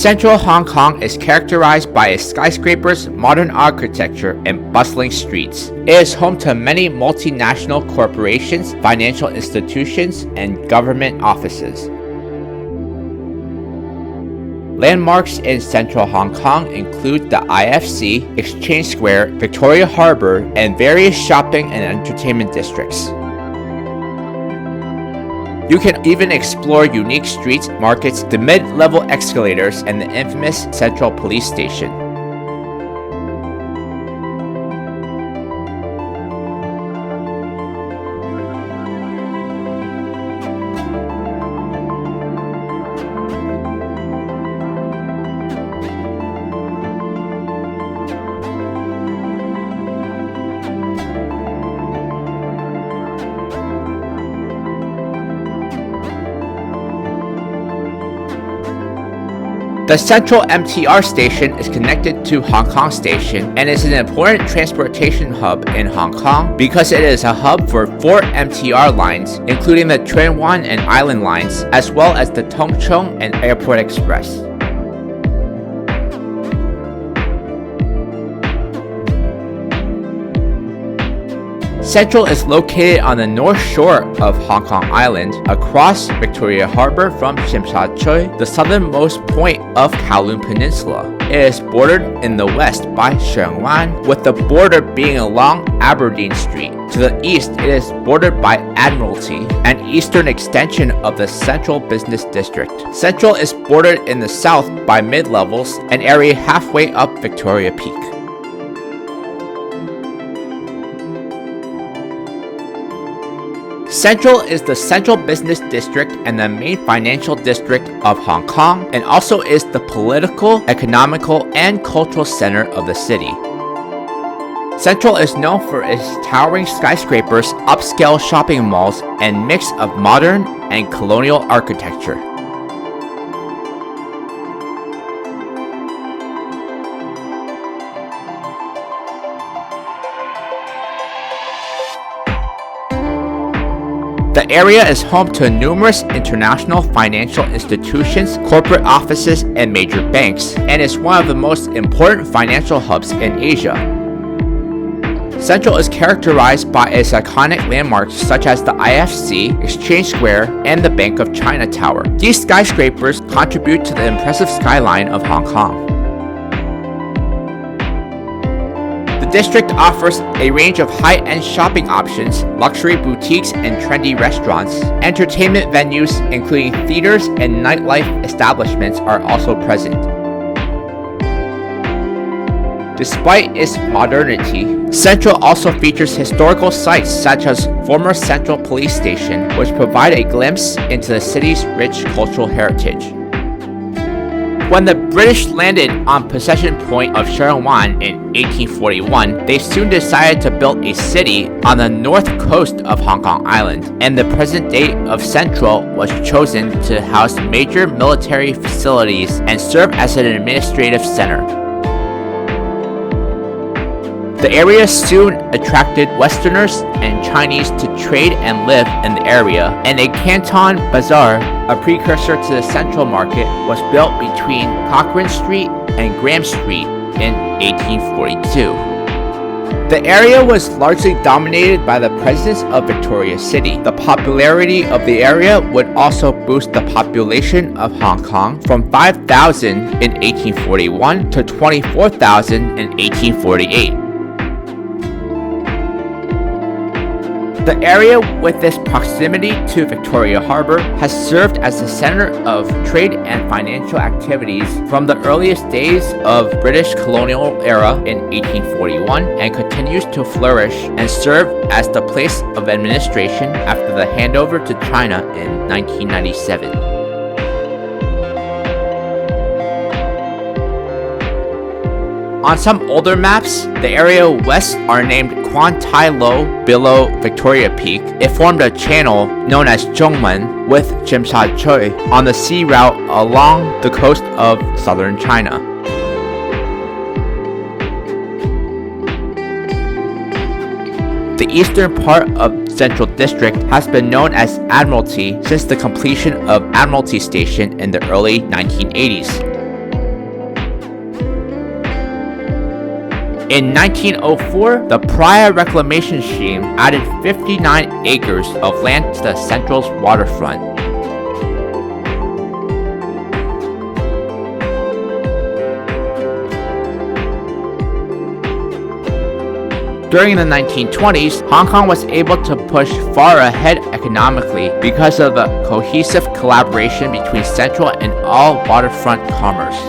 Central Hong Kong is characterized by its skyscrapers, modern architecture, and bustling streets. It is home to many multinational corporations, financial institutions, and government offices. Landmarks in central Hong Kong include the IFC, Exchange Square, Victoria Harbour, and various shopping and entertainment districts. You can even explore unique streets, markets, the mid-level escalators, and the infamous Central Police Station. The central MTR station is connected to Hong Kong Station and is an important transportation hub in Hong Kong because it is a hub for 4 MTR lines, including the Tsuen Wan and Island lines, as well as the Tung Chung and Airport Express. Central is located on the north shore of Hong Kong Island, across Victoria Harbour from Tsim Sha Tsui, the southernmost point of Kowloon Peninsula. It is bordered in the west by Sheung Wan, with the border being along Aberdeen Street. To the east, it is bordered by Admiralty, an eastern extension of the Central Business District. Central is bordered in the south by mid-levels, an area halfway up Victoria Peak. Central is the central business district and the main financial district of Hong Kong, and also is the political, economical, and cultural center of the city. Central is known for its towering skyscrapers, upscale shopping malls, and mix of modern and colonial architecture. The area is home to numerous international financial institutions, corporate offices, and major banks, and is one of the most important financial hubs in Asia. Central is characterized by its iconic landmarks such as the IFC, Exchange Square, and the Bank of China Tower. These skyscrapers contribute to the impressive skyline of Hong Kong. The district offers a range of high-end shopping options, luxury boutiques and trendy restaurants. Entertainment venues, including theaters and nightlife establishments, are also present. Despite its modernity, Central also features historical sites such as former Central Police Station, which provide a glimpse into the city's rich cultural heritage. When the British landed on Possession Point of Sheung Wan in 1841, they soon decided to build a city on the north coast of Hong Kong Island, and the present date of Central was chosen to house major military facilities and serve as an administrative center. The area soon attracted Westerners and Chinese to trade and live in the area, and a Canton Bazaar, a precursor to the Central Market, was built between Cochrane Street and Graham Street in 1842. The area was largely dominated by the presence of Victoria City. The popularity of the area would also boost the population of Hong Kong from 5,000 in 1841 to 24,000 in 1848. The area, with its proximity to Victoria Harbour, has served as the center of trade and financial activities from the earliest days of British colonial era in 1841 and continues to flourish and serve as the place of administration after the handover to China in 1997. On some older maps, the area west are named Quan Tai Lo below Victoria Peak. It formed a channel known as Zhongmen with Tsim Sha Tsui on the sea route along the coast of southern China. The eastern part of Central District has been known as Admiralty since the completion of Admiralty Station in the early 1980s. In 1904, the prior reclamation scheme added 59 acres of land to the Central's waterfront. During the 1920s, Hong Kong was able to push far ahead economically because of the cohesive collaboration between Central and all waterfront commerce.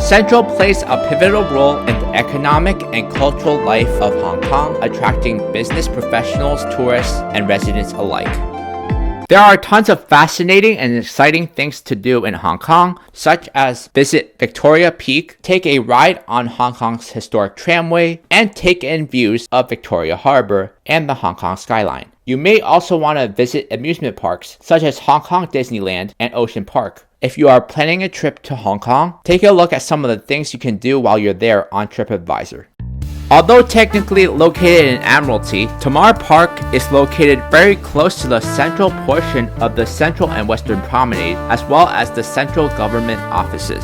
Central plays a pivotal role in the economic and cultural life of Hong Kong, attracting business professionals, tourists, and residents alike. There are tons of fascinating and exciting things to do in Hong Kong, such as visit Victoria Peak, take a ride on Hong Kong's historic tramway, and take in views of Victoria Harbour and the Hong Kong skyline. You may also want to visit amusement parks, such as Hong Kong Disneyland and Ocean Park. If you are planning a trip to Hong Kong, take a look at some of the things you can do while you're there on TripAdvisor. Although technically located in Admiralty, Tamar Park is located very close to the central portion of the Central and Western Promenade, as well as the central government offices.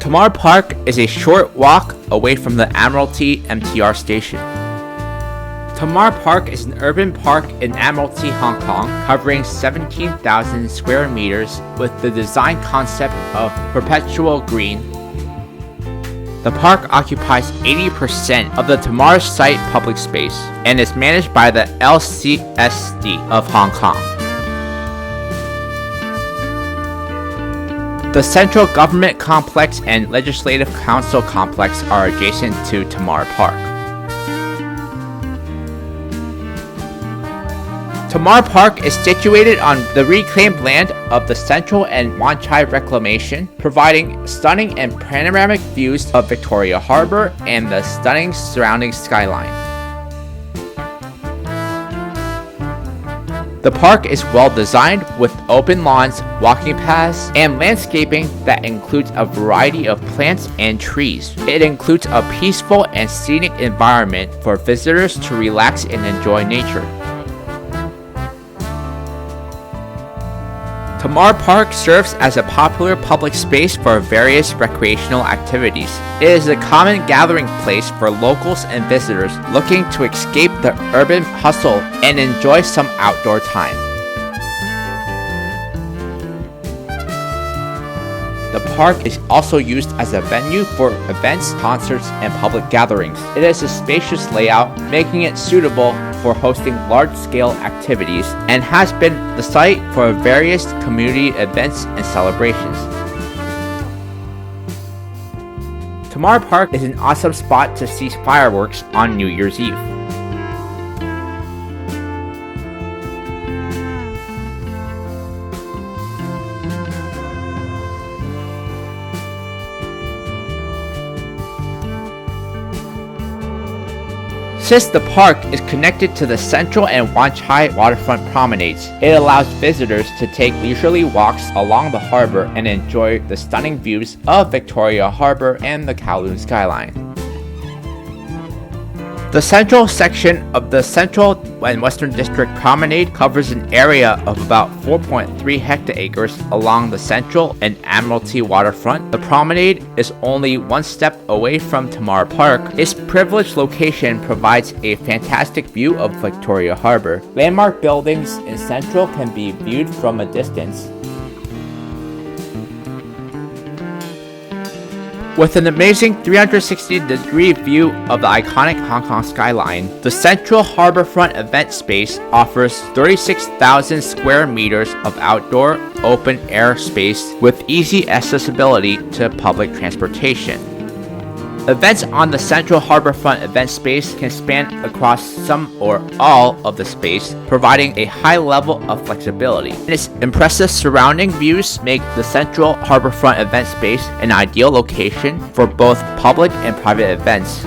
Tamar Park is a short walk away from the Admiralty MTR station. Tamar Park is an urban park in Admiralty, Hong Kong, covering 17,000 square meters with the design concept of perpetual green. The park occupies 80% of the Tamar site public space and is managed by the LCSD of Hong Kong. The Central Government Complex and Legislative Council Complex are adjacent to Tamar Park. Tamar Park is situated on the reclaimed land of the Central and Wan Chai Reclamation, providing stunning and panoramic views of Victoria Harbour and the stunning surrounding skyline. The park is well designed with open lawns, walking paths, and landscaping that includes a variety of plants and trees. It includes a peaceful and scenic environment for visitors to relax and enjoy nature. Tamar Park serves as a popular public space for various recreational activities. It is a common gathering place for locals and visitors looking to escape the urban hustle and enjoy some outdoor time. The park is also used as a venue for events, concerts, and public gatherings. It has a spacious layout, making it suitable for hosting large-scale activities, and has been the site for various community events and celebrations. Tamar Park is an awesome spot to see fireworks on New Year's Eve. Since the park is connected to the Central and Wan Chai waterfront promenades, it allows visitors to take leisurely walks along the harbor and enjoy the stunning views of Victoria Harbour and the Kowloon skyline. The central section of the Central and Western District Promenade covers an area of about 4.3 hectares along the Central and Admiralty waterfront. The promenade is only one step away from Tamar Park. Its privileged location provides a fantastic view of Victoria Harbour. Landmark buildings in Central can be viewed from a distance. With an amazing 360-degree view of the iconic Hong Kong skyline, the Central Harbourfront event space offers 36,000 square meters of outdoor, open-air space with easy accessibility to public transportation. Events on the Central Harbourfront event space can span across some or all of the space, providing a high level of flexibility. And its impressive surrounding views make the Central Harbourfront event space an ideal location for both public and private events.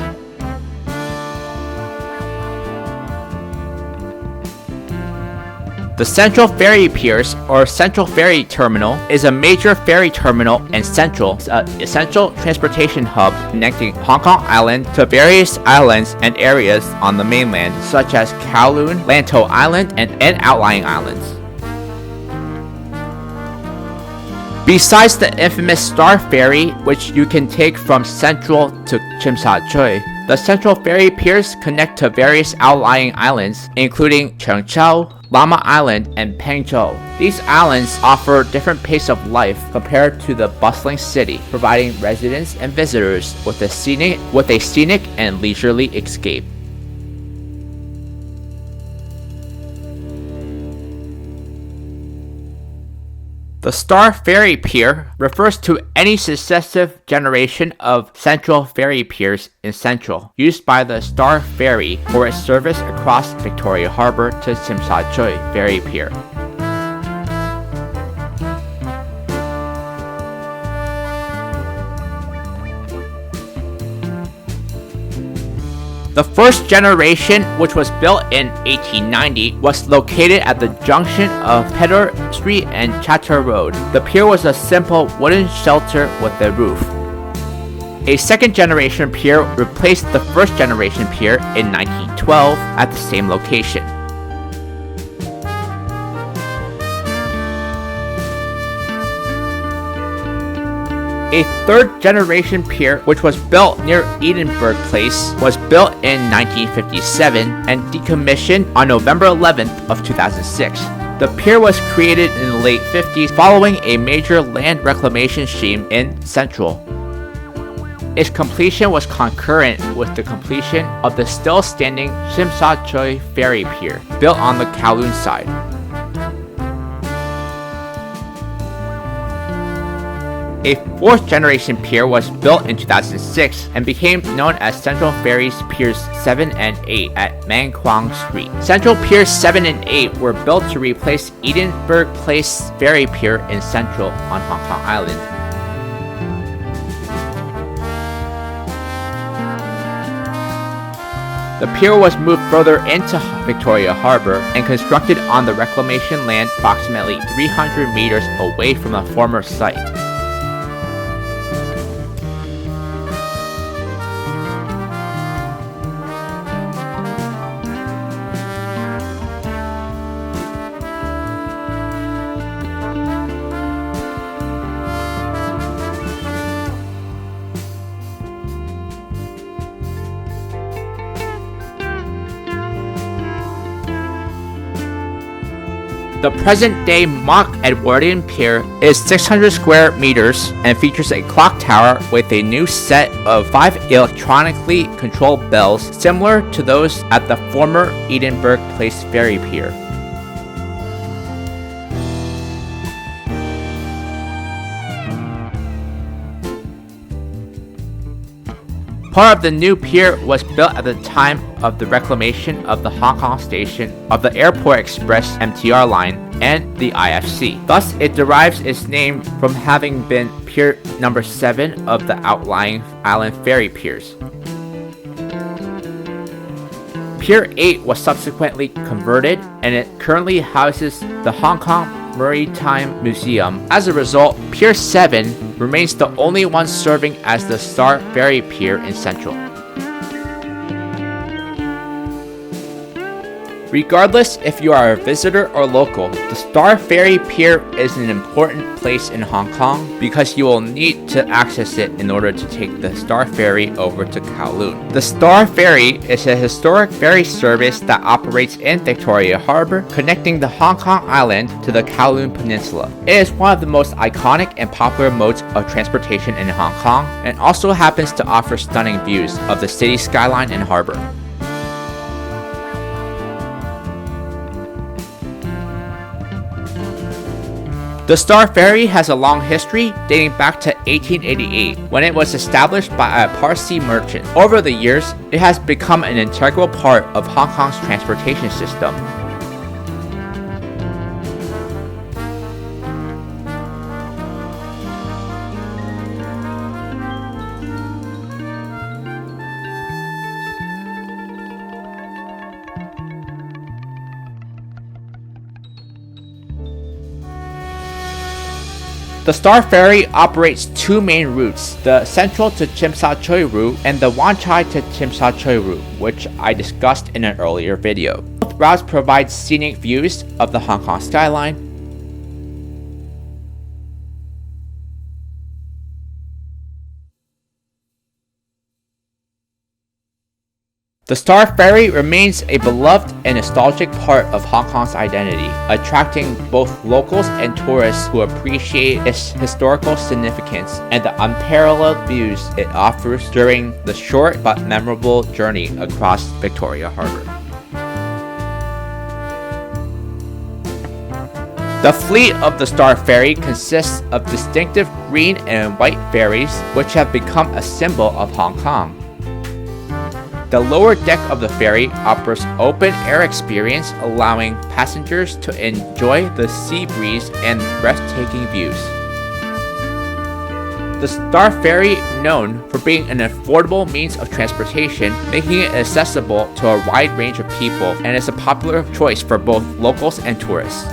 The Central Ferry Piers, or Central Ferry Terminal, is a major ferry terminal and Central, an essential transportation hub connecting Hong Kong Island to various islands and areas on the mainland, such as Kowloon, Lantau Island, and outlying islands. Besides the infamous Star Ferry, which you can take from Central to Tsim Sha Tsui, the Central Ferry Piers connect to various outlying islands, including Cheung Chau, Lama Island, and Pengzhou. These islands offer different pace of life compared to the bustling city, providing residents and visitors with a scenic and leisurely escape. The Star Ferry Pier refers to any successive generation of Central Ferry Piers in Central, used by the Star Ferry for its service across Victoria Harbour to Tsim Sha Tsui Ferry Pier. The first generation, which was built in 1890, was located at the junction of Pedder Street and Chater Road. The pier was a simple wooden shelter with a roof. A second generation pier replaced the first generation pier in 1912 at the same location. A third generation pier, which was built near Edinburgh Place, was built in 1957 and decommissioned on November 11th of 2006. The pier was created in the late 50s following a major land reclamation scheme in Central. Its completion was concurrent with the completion of the still-standing Tsim Sha Tsui Ferry Pier, built on the Kowloon side. A fourth generation pier was built in 2006 and became known as Central Ferries Piers 7 and 8 at Man Kwang Street. Central Piers 7 and 8 were built to replace Edinburgh Place Ferry Pier in Central on Hong Kong Island. The pier was moved further into Victoria Harbour and constructed on the reclamation land approximately 300 meters away from the former site. The present-day mock Edwardian Pier is 600 square meters and features a clock tower with a new set of 5 electronically controlled bells similar to those at the former Edinburgh Place Ferry Pier. Part of the new pier was built at the time of the reclamation of the Hong Kong station of the Airport Express MTR line and the IFC. Thus, it derives its name from having been pier number 7 of the outlying island ferry piers. Pier 8 was subsequently converted and it currently houses the Hong Kong Maritime Museum. As a result, Pier 7 remains the only one serving as the Star Ferry Pier in Central. Regardless if you are a visitor or local, the Star Ferry Pier is an important place in Hong Kong because you will need to access it in order to take the Star Ferry over to Kowloon. The Star Ferry is a historic ferry service that operates in Victoria Harbour, connecting the Hong Kong island to the Kowloon Peninsula. It is one of the most iconic and popular modes of transportation in Hong Kong and also happens to offer stunning views of the city skyline and harbour. The Star Ferry has a long history dating back to 1888 when it was established by a Parsi merchant. Over the years, it has become an integral part of Hong Kong's transportation system. The Star Ferry operates two main routes, the Central to Tsim Sha Tsui route and the Wan Chai to Tsim Sha Tsui route, which I discussed in an earlier video. Both routes provide scenic views of the Hong Kong skyline. The Star Ferry remains a beloved and nostalgic part of Hong Kong's identity, attracting both locals and tourists who appreciate its historical significance and the unparalleled views it offers during the short but memorable journey across Victoria Harbour. The fleet of the Star Ferry consists of distinctive green and white ferries, which have become a symbol of Hong Kong. The lower deck of the ferry offers open air experience, allowing passengers to enjoy the sea breeze and breathtaking views. The Star Ferry, known for being an affordable means of transportation, making it accessible to a wide range of people, and is a popular choice for both locals and tourists.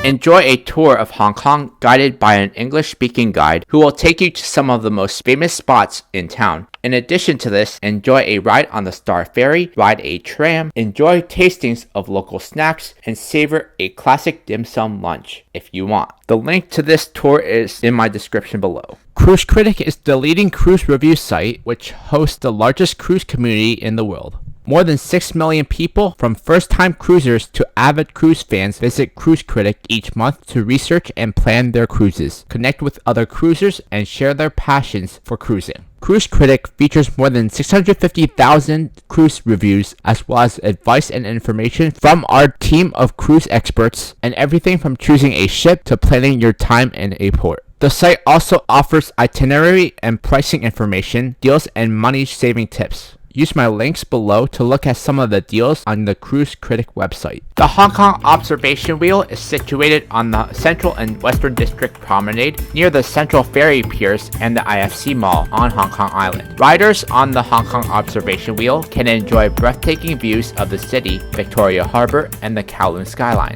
Enjoy a tour of Hong Kong guided by an English-speaking guide who will take you to some of the most famous spots in town. In addition to this, enjoy a ride on the Star Ferry, ride a tram, enjoy tastings of local snacks, and savor a classic dim sum lunch if you want. The link to this tour is in my description below. Cruise Critic is the leading cruise review site which hosts the largest cruise community in the world. More than 6 million people, from first-time cruisers to avid cruise fans, visit Cruise Critic each month to research and plan their cruises, connect with other cruisers, and share their passions for cruising. Cruise Critic features more than 650,000 cruise reviews, as well as advice and information from our team of cruise experts, and everything from choosing a ship to planning your time in a port. The site also offers itinerary and pricing information, deals, and money-saving tips. Use my links below to look at some of the deals on the Cruise Critic website. The Hong Kong Observation Wheel is situated on the Central and Western District Promenade near the Central Ferry Piers and the IFC Mall on Hong Kong Island. Riders on the Hong Kong Observation Wheel can enjoy breathtaking views of the city, Victoria Harbour, and the Kowloon skyline.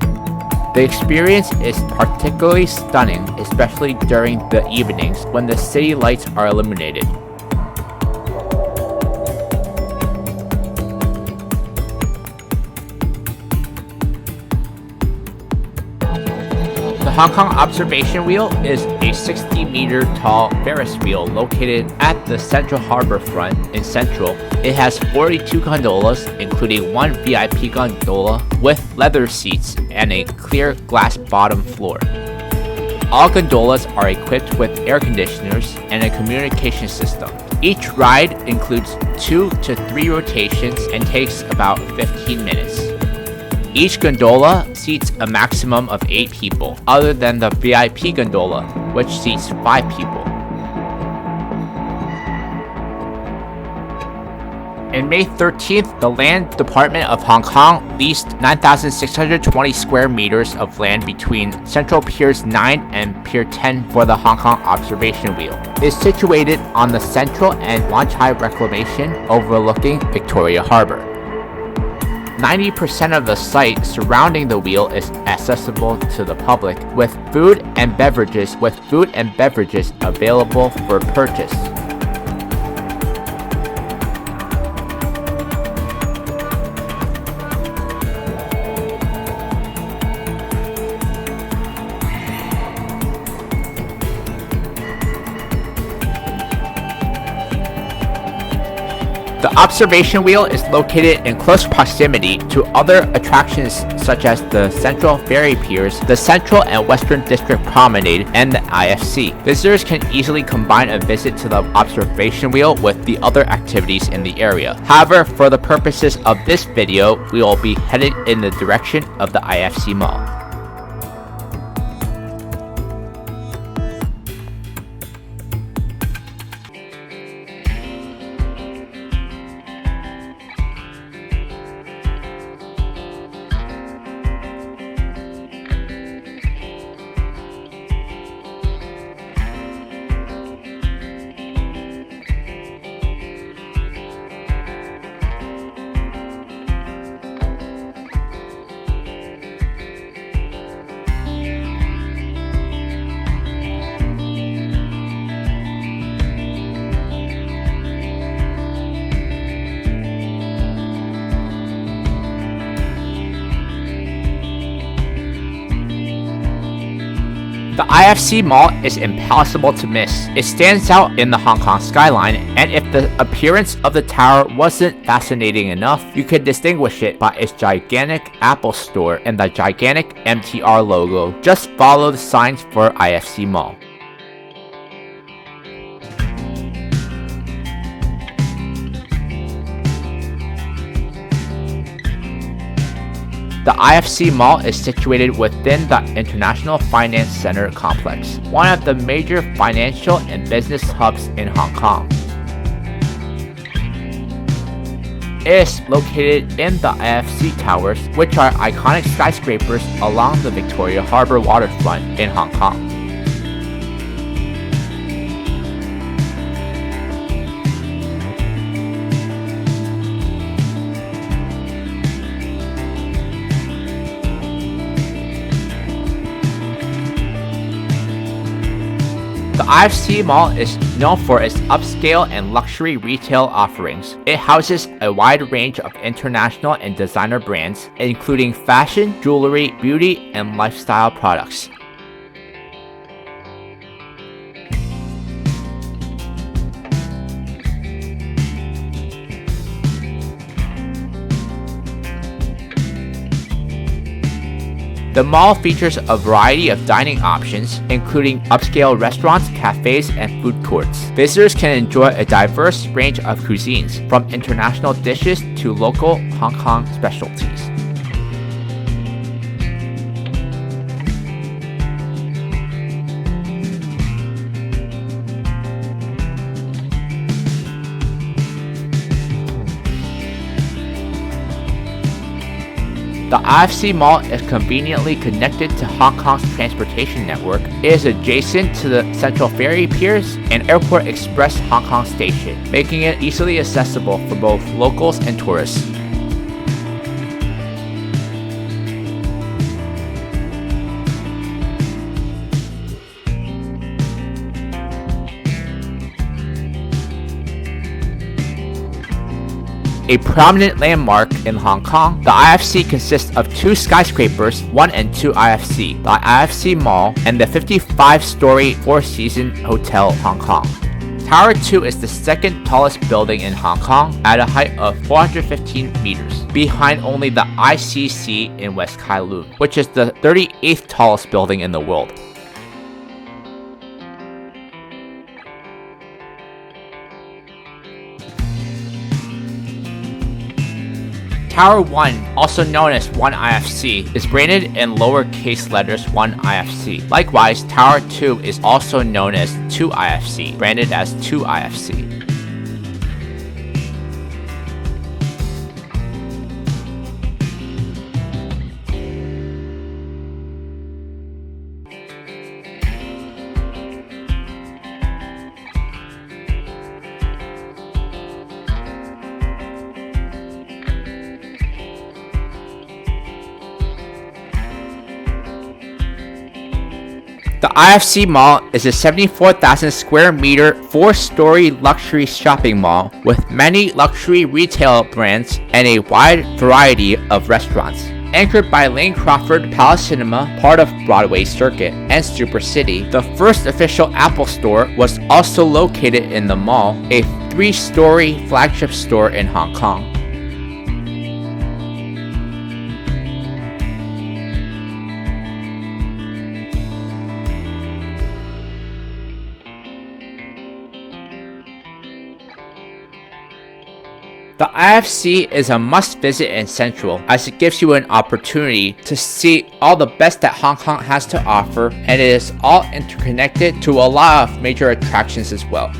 The experience is particularly stunning, especially during the evenings when the city lights are illuminated. The Hong Kong Observation Wheel is a 60-meter tall Ferris wheel located at the Central Harbour front in Central. It has 42 gondolas, including one VIP gondola with leather seats and a clear glass bottom floor. All gondolas are equipped with air conditioners and a communication system. Each ride includes 2 to 3 rotations and takes about 15 minutes. Each gondola seats a maximum of 8 people, other than the VIP gondola, which seats 5 people. In May 13th, the Land Department of Hong Kong leased 9,620 square meters of land between Central Piers 9 and Pier 10 for the Hong Kong Observation Wheel. It is situated on the Central and Wan Chai Reclamation overlooking Victoria Harbour. 90% of the site surrounding the wheel is accessible to the public with food and beverages available for purchase. The observation wheel is located in close proximity to other attractions such as the Central Ferry Piers, the Central and Western District Promenade, and the IFC. Visitors can easily combine a visit to the observation wheel with the other activities in the area. However, for the purposes of this video, we will be headed in the direction of the IFC Mall. The IFC Mall is impossible to miss. It stands out in the Hong Kong skyline, and if If the appearance of the tower wasn't fascinating enough, you could distinguish it by its gigantic Apple store and the gigantic MTR logo. Just follow the signs for IFC Mall. The IFC Mall is situated within the International Finance Center complex, one of the major financial and business hubs in Hong Kong. It is located in the IFC Towers, which are iconic skyscrapers along the Victoria Harbour waterfront in Hong Kong. The IFC Mall is known for its upscale and luxury retail offerings. It houses a wide range of international and designer brands, including fashion, jewelry, beauty, and lifestyle products. The mall features a variety of dining options, including upscale restaurants, cafes, and food courts. Visitors can enjoy a diverse range of cuisines, from international dishes to local Hong Kong specialties. The IFC Mall is conveniently connected to Hong Kong's transportation network. It is adjacent to the Central Ferry Piers and Airport Express Hong Kong Station, making it easily accessible for both locals and tourists. A prominent landmark in Hong Kong, the IFC consists of two skyscrapers, 1 and 2 IFC, the IFC Mall, and the 55-story Four Seasons Hotel Hong Kong. Tower 2 is the second tallest building in Hong Kong at a height of 415 meters, behind only the ICC in West Kowloon, which is the 38th tallest building in the world. Tower 1, also known as 1 IFC, is branded in lowercase letters 1 IFC. Likewise, Tower 2 is also known as 2 IFC, branded as 2 IFC. The IFC Mall is a 74,000 square meter, 4-story luxury shopping mall with many luxury retail brands and a wide variety of restaurants. Anchored by Lane Crawford Palace Cinema, part of Broadway Circuit, and Super City, the first official Apple store was also located in the mall, a 3-story flagship store in Hong Kong. The IFC is a must-visit in Central, as it gives you an opportunity to see all the best that Hong Kong has to offer, and it is all interconnected to a lot of major attractions as well.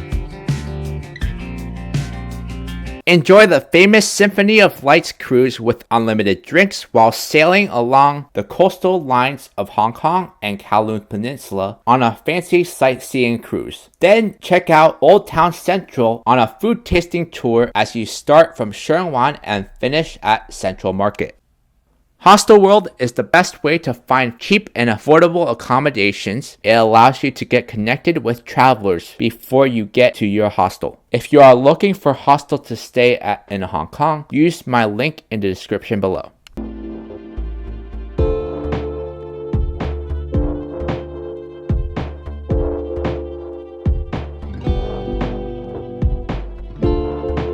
Enjoy the famous Symphony of Lights cruise with unlimited drinks while sailing along the coastal lines of Hong Kong and Kowloon Peninsula on a fancy sightseeing cruise. Then check out Old Town Central on a food tasting tour as you start from Sheung Wan and finish at Central Market. HostelWorld is the best way to find cheap and affordable accommodations. It allows you to get connected with travelers before you get to your hostel. If you are looking for a hostel to stay at in Hong Kong, use my link in the description below.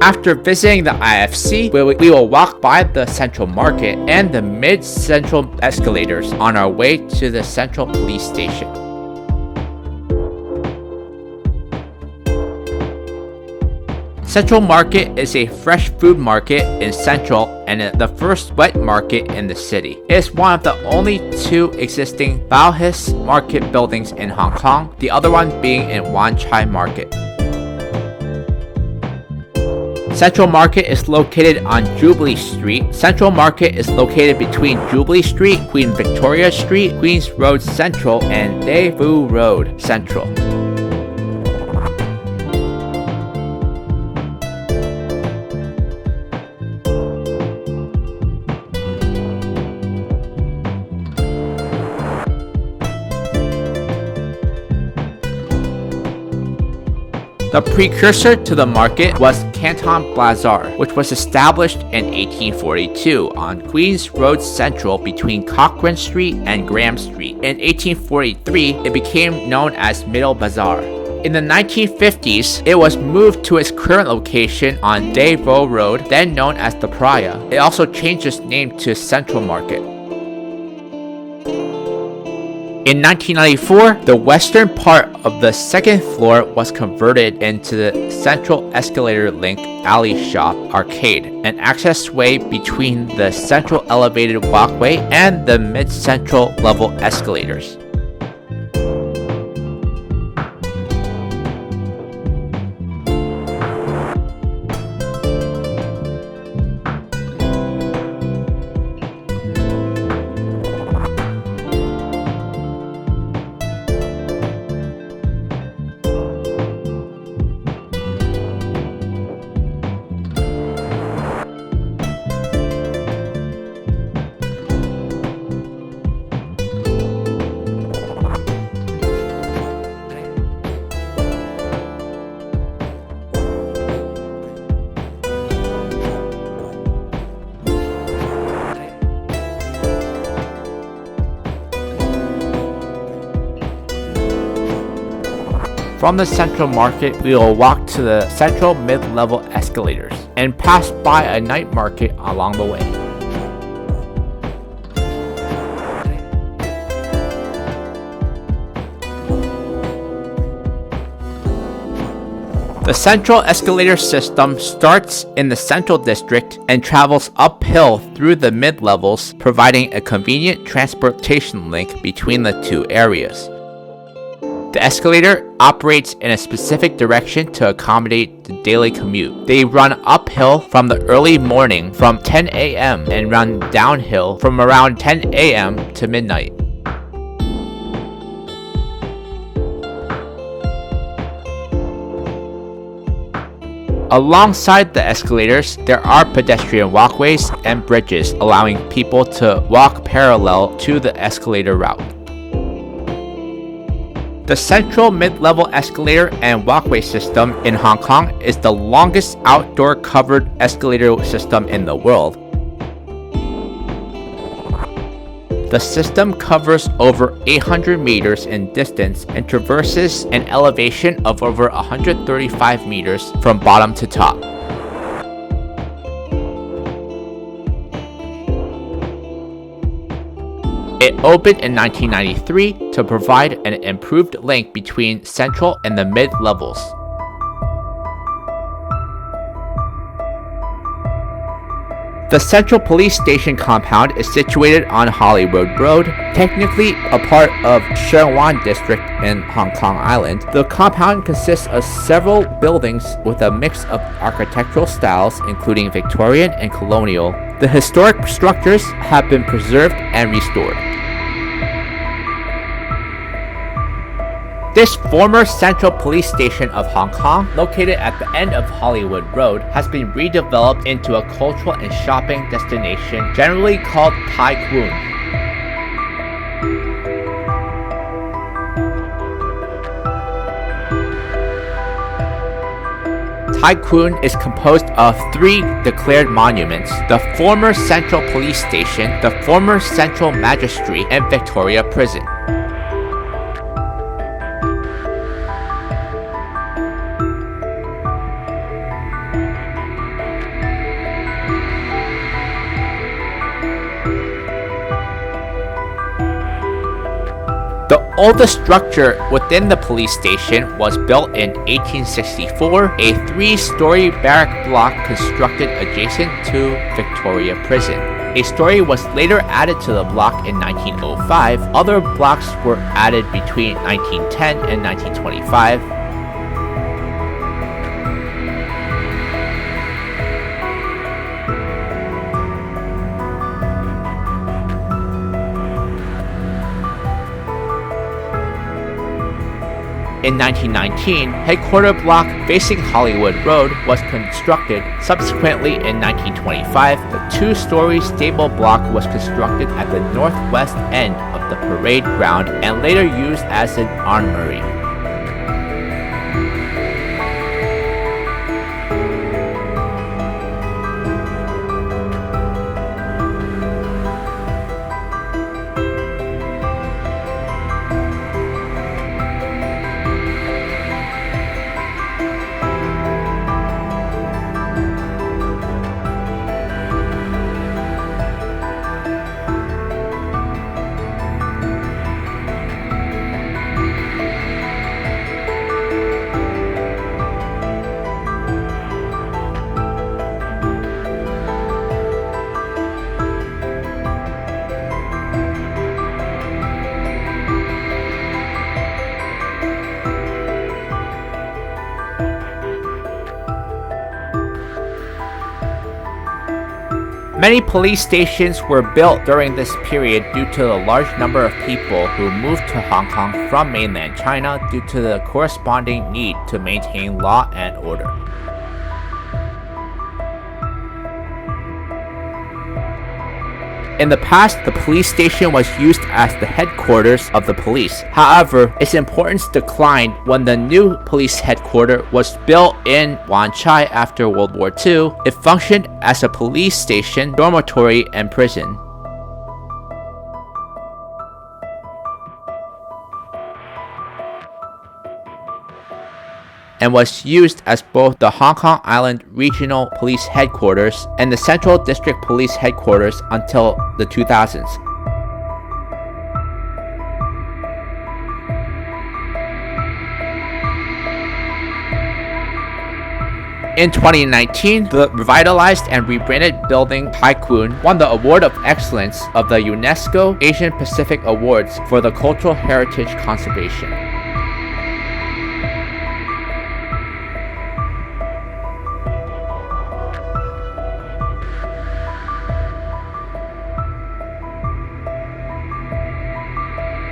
After visiting the IFC, we will walk by the Central Market and the mid-central escalators on our way to the Central Police Station. Central Market is a fresh food market in Central and the first wet market in the city. It is one of the only two existing Bauhaus market buildings in Hong Kong, the other one being in Wan Chai Market. Central Market is located on Jubilee Street. Central Market is located between Jubilee Street, Queen Victoria Street, Queens Road Central, and Daewoo Road Central. The precursor to the market was Canton Bazaar, which was established in 1842 on Queens Road Central between Cochrane Street and Graham Street. In 1843, it became known as Middle Bazaar. In the 1950s, it was moved to its current location on Daewoo Road, then known as the Praya. It also changed its name to Central Market. In 1994, the western part of the second floor was converted into the Central Escalator Link Alley Shop Arcade, an access way between the central elevated walkway and the mid-central level escalators. From the Central Market, we will walk to the Central mid-level escalators and pass by a night market along the way. The Central Escalator system starts in the Central District and travels uphill through the mid-levels, providing a convenient transportation link between the two areas. The escalator operates in a specific direction to accommodate the daily commute. They run uphill from the early morning from 10 a.m. and run downhill from around 10 a.m. to midnight. Alongside the escalators, there are pedestrian walkways and bridges, allowing people to walk parallel to the escalator route. The Central Mid-Level Escalator and Walkway System in Hong Kong is the longest outdoor covered escalator system in the world. The system covers over 800 meters in distance and traverses an elevation of over 135 meters from bottom to top. It opened in 1993 to provide an improved link between Central and the mid-levels. The Central Police Station compound is situated on Hollywood Road, technically a part of Sheung Wan District in Hong Kong Island. The compound consists of several buildings with a mix of architectural styles, including Victorian and colonial. The historic structures have been preserved and restored. This former Central Police Station of Hong Kong, located at the end of Hollywood Road, has been redeveloped into a cultural and shopping destination generally called Tai Kwun. Tai Kwun is composed of 3 declared monuments: the former Central Police Station, the former Central Magistracy, and Victoria Prison. oldest structure within the police station was built in 1864, a 3-story barrack block constructed adjacent to Victoria Prison. A story was later added to the block in 1905. Other blocks were added between 1910 and 1925. In 1919, headquarter block facing Hollywood Road was constructed. Subsequently, in 1925, the 2-story stable block was constructed at the northwest end of the parade ground and later used as an armory. Many police stations were built during this period due to the large number of people who moved to Hong Kong from mainland China due to the corresponding need to maintain law and order. In the past, the police station was used as the headquarters of the police. However, its importance declined when the new police headquarters was built in Wan Chai after World War II. It functioned as a police station, dormitory, and prison. And was used as both the Hong Kong Island Regional Police Headquarters and the Central District Police Headquarters until the 2000s. In 2019, the revitalized and rebranded building Tai Kwun won the Award of Excellence of the UNESCO Asian Pacific Awards for the Cultural Heritage Conservation.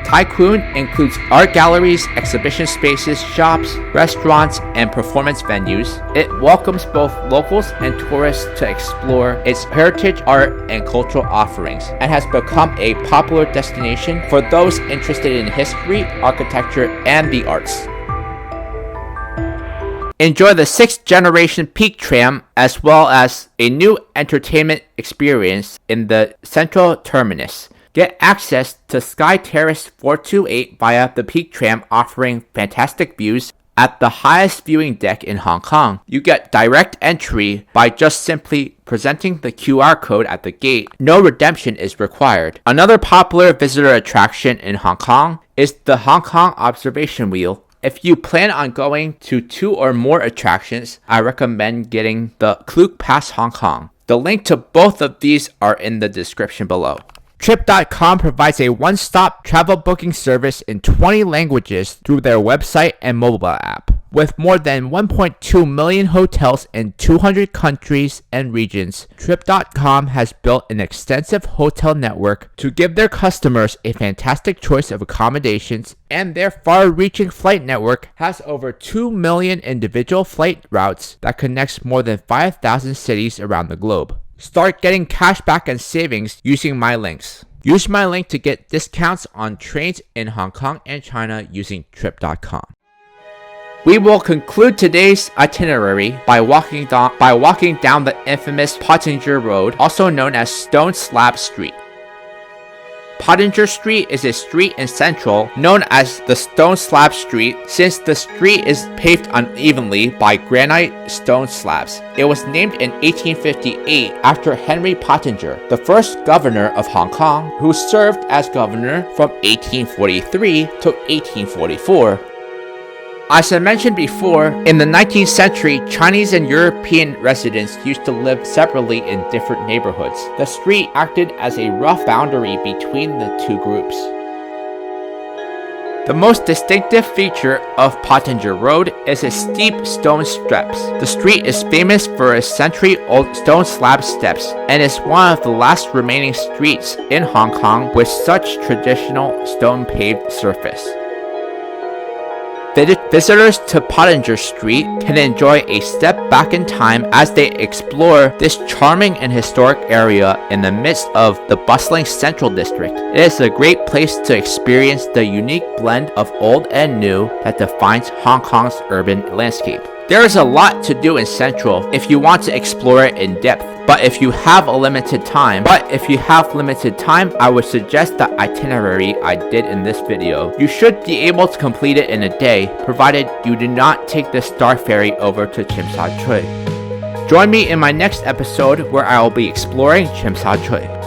Tai Kwun includes art galleries, exhibition spaces, shops, restaurants, and performance venues. It welcomes both locals and tourists to explore its heritage, art, and cultural offerings, and has become a popular destination for those interested in history, architecture, and the arts. Enjoy the 6th generation Peak Tram as well as a new entertainment experience in the central terminus. Get access to Sky Terrace 428 via the Peak Tram, offering fantastic views at the highest viewing deck in Hong Kong. You get direct entry by just simply presenting the QR code at the gate. No redemption is required. Another popular visitor attraction in Hong Kong is the Hong Kong Observation Wheel. If you plan on going to 2 or more attractions, I recommend getting the Klook Pass Hong Kong. The link to both of these are in the description below. Trip.com provides a one-stop travel booking service in 20 languages through their website and mobile app. With more than 1.2 million hotels in 200 countries and regions, Trip.com has built an extensive hotel network to give their customers a fantastic choice of accommodations, and their far-reaching flight network has over 2 million individual flight routes that connects more than 5,000 cities around the globe. Start getting cash back and savings using my links. Use my link to get discounts on trains in Hong Kong and China using Trip.com. We will conclude today's itinerary by walking down the infamous Pottinger Road, also known as Stone Slab Street. Pottinger Street is a street in Central known as the Stone Slab Street since the street is paved unevenly by granite stone slabs. It was named in 1858 after Henry Pottinger, the first governor of Hong Kong, who served as governor from 1843 to 1844. As I mentioned before, in the 19th century, Chinese and European residents used to live separately in different neighborhoods. The street acted as a rough boundary between the two groups. The most distinctive feature of Pottinger Road is its steep stone steps. The street is famous for its century-old stone slab steps and is one of the last remaining streets in Hong Kong with such traditional stone-paved surface. Visitors to Pottinger Street can enjoy a step back in time as they explore this charming and historic area in the midst of the bustling Central District. It is a great place to experience the unique blend of old and new that defines Hong Kong's urban landscape. There is a lot to do in Central if you want to explore it in depth, but if you have limited time, I would suggest the itinerary I did in this video. You should be able to complete it in a day, provided you do not take the Star Ferry over to Tsim Sha Tsui. Join me in my next episode where I will be exploring Tsim Sha Tsui.